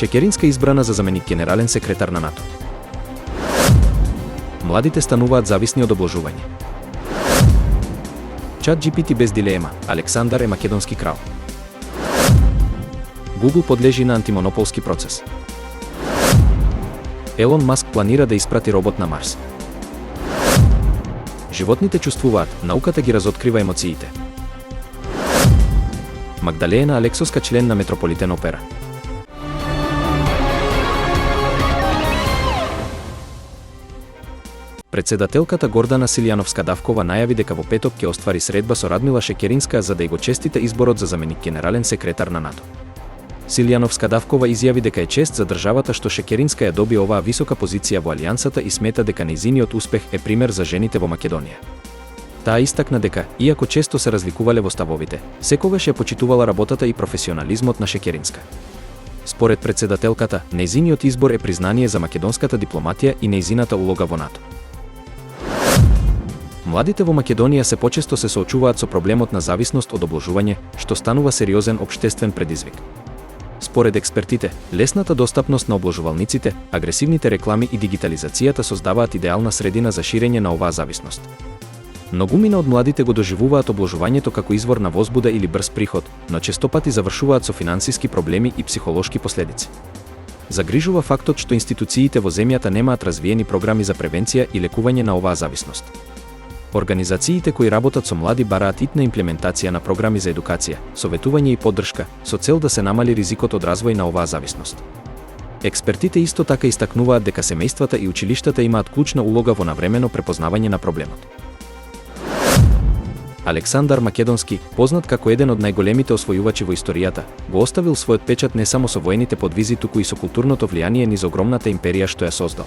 Шекеринска избрана за заменик генерален секретар на НАТО. Младите стануваат зависни од обложување. ChatGPT без дилема, Александар е македонски крал. Google подлежи на антимонополски процес. Елон Маск планира да испрати робот на Марс. Животните чувствуваат, науката ги разоткрива емоциите. Магдалена Алексовска член на Метрополитен опера. Председателката Гордана Силјановска-Давкова најави дека во петок ќе оствари средба со Радмила Шекеринска за да ја го честита изборот за заменик генерален секретар на НАТО. Силјановска-Давкова изјави дека е чест за државата што Шекеринска ја доби оваа висока позиција во алијансата и смета дека нејзиниот успех е пример за жените во Македонија. Таа истакна дека, иако често се разликувале во ставовите, секогаш ја почитувала работата и професионализмот на Шекеринска. Според председателката, нејзиниот избор е признание за македонската дипломатија и нејзината улога во НАТО. Младите во Македонија се почесто се соочуваат со проблемот на зависност од обложување, што станува сериозен општествен предизвик. Според експертите, лесната достапност на обложувалниците, агресивните реклами и дигитализацијата создаваат идеална средина за ширење на оваа зависност. Многумина од младите го доживуваат обложувањето како извор на возбуда или брз приход, но често пати завршуваат со финансиски проблеми и психолошки последици. Загрижува фактот што институциите во земјата немаат развиени програми за превенција и лекување на оваа зависност. Организациите кои работат со млади бараат итна имплементација на програми за едукација, советување и поддршка, со цел да се намали ризикот од развој на оваа зависност. Експертите исто така истакнуваат дека семејствата и училиштата имаат клучна улога во навремено препознавање на проблемот. Александар Македонски, познат како еден од најголемите освојувачи во историјата, го оставил својот печат не само со воените подвизи, туку и со културното влијание низ огромната империја што ја создал.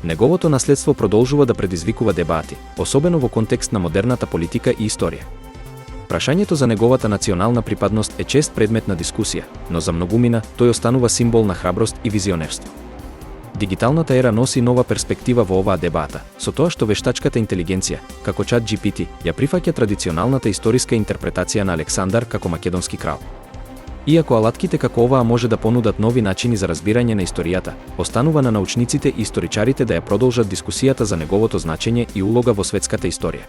Неговото наследство продолжува да предизвикува дебати, особено во контекст на модерната политика и историја. Прашањето за неговата национална припадност е чест предмет на дискусија, но за многумина тој останува символ на храброст и визионерство. Дигиталната ера носи нова перспектива во оваа дебата, со тоа што вештачката интелигенција, како ChatGPT, ја прифаќа традиционалната историска интерпретација на Александар како македонски крал. Иако алатките како оваа може да понудат нови начини за разбирање на историјата, останува на научниците и историчарите да ја продолжат дискусијата за неговото значење и улога во светската историја.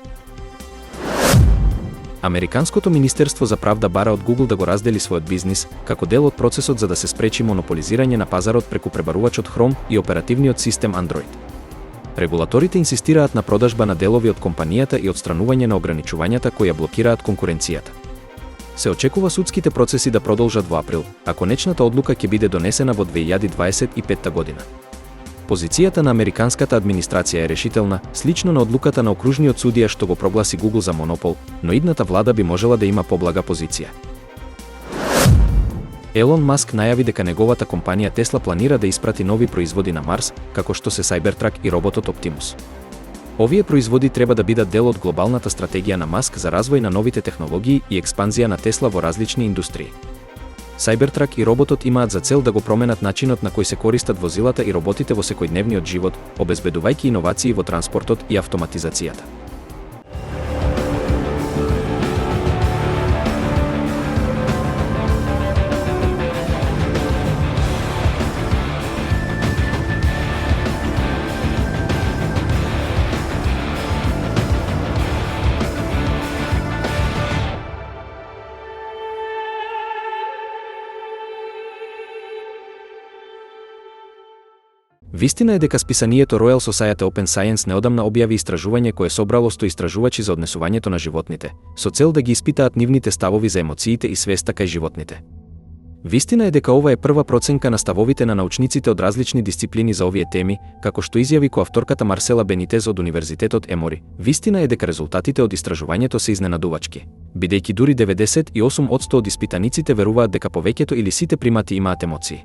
Американското Министерство за правда бара од Google да го раздели својот бизнис, како дел од процесот за да се спречи монополизирање на пазарот преку пребарувачот Chrome и оперативниот систем Android. Регулаторите инсистираат на продажба на делови од компанијата и одстранување на ограничувањата кои ја блокираат конкуренцијата. Се очекува судските процеси да продолжат во април, а конечната одлука ќе биде донесена во 2025 година. Позицијата на американската администрација е решителна, слично на одлуката на окружниот судија што го прогласи Google за монопол, но идната влада би можела да има поблага позиција. Елон Маск најави дека неговата компанија Тесла планира да испрати нови производи на Марс, како што се Cybertruck и роботот Optimus. Овие производи треба да бидат дел од глобалната стратегија на Маск за развој на новите технологии и експанзија на Тесла во различни индустрии. Cybertruck и роботот имаат за цел да го променат начинот на кој се користат возилата и роботите во секојдневниот живот, обезбедувајќи иновации во транспортот и автоматизацијата. Вистина е дека списанието Royal Society Open Science неодамна објави истражување кое собрало 100 истражувачи за однесувањето на животните, со цел да ги испитаат нивните ставови за емоциите и свеста кај животните. Вистина е дека ова е прва проценка на ставовите на научниците од различни дисциплини за овие теми, како што изјави коавторката Марсела Бенитез од Универзитетот Емори. Вистина е дека резултатите од истражувањето се изненадувачки, бидејќи дури 98% од испитаниците веруваат дека повеќето или сите примати имаат емоции.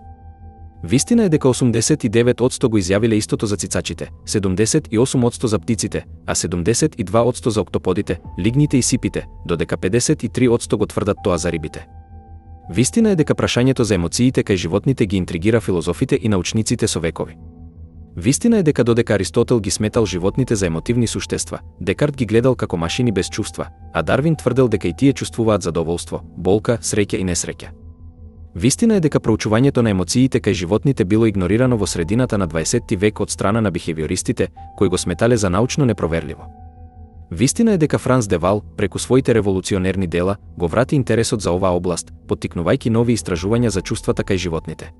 Вистина е дека 89% го изјавиле истото за цицачите, 78% за птиците, а 72% за октоподите, лигните и сипите, додека 53% го тврдат тоа за рибите. Вистина е дека прашањето за емоциите кај животните ги интригира филозофите и научниците со векови. Вистина е дека додека Аристотел ги сметал животните за емотивни суштества, Декарт ги гледал како машини без чувства, а Дарвин тврдел дека и тие чувствуваат задоволство, болка, среќа и несреќа. Вистина е дека проучувањето на емоциите кај животните било игнорирано во средината на 20 век од страна на бихевиористите, кои го сметале за научно непроверливо. Вистина е дека Франц де Вал, преку своите револуционерни дела, го врати интересот за оваа област, поттикнувајќи нови истражувања за чувствата кај животните.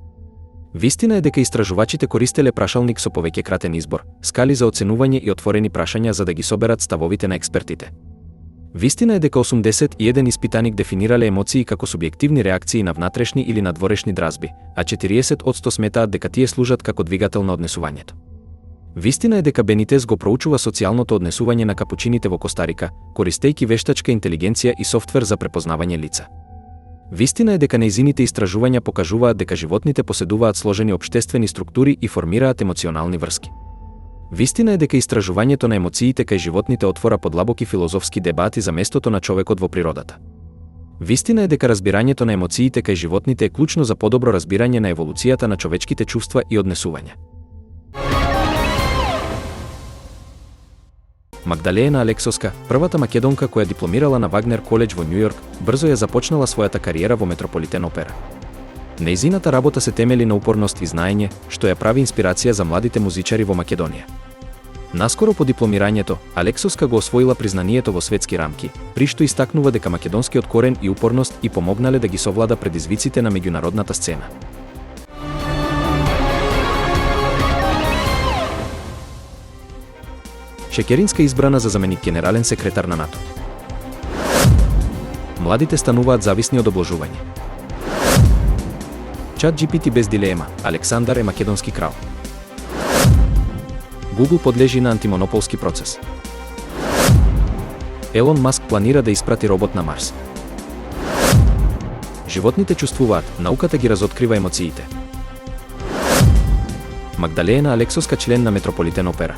Вистина е дека истражувачите користеле прашалник со повеќе кратен избор, скали за оценување и отворени прашања за да ги соберат ставовите на експертите. Вистина е дека 81 испитаник дефинирале емоции како субјективни реакции на внатрешни или надворешни дразби, а 40% сметаат дека тие служат како двигател на однесувањето. Вистина е дека Бенитез го проучува социјалното однесување на капучините во Костарика, користејќи вештачка интелигенција и софтвер за препознавање лица. Вистина е дека нејзините истражувања покажуваат дека животните поседуваат сложени општествени структури и формираат емоционални врски. Вистина е дека истражувањето на емоциите кај животните отвора подлабоки филозофски дебати за местото на човекот во природата. Вистина е дека разбирањето на емоциите кај животните е клучно за подобро разбирање на еволуцијата на човечките чувства и однесувања. Магдалена Алексоска, првата македонка која дипломирала на Вагнер коледж во Њујорк, брзо ја започнала својата кариера во Метрополитен опера. Нејзината работа се темели на упорност и знаење, што ја прави инспирација за младите музичари во Македонија. Наскоро по дипломирањето, Алексоска го освоила признанието во светски рамки, при што истакнува дека македонскиот корен и упорност и помогнале да ги совлада предизвиците на меѓународната сцена. Шекеринска избрана за заменик генерален секретар на НАТО. Младите стануваат зависни од обложување. ChatGPT без дилема, Александар е македонски крал. Google подлежи на антимонополски процес. Елон Маск планира да испрати робот на Марс. Животните чувствуваат, науката ги разоткрива емоциите. Магдалена Алексоска, член на Метрополитен опера.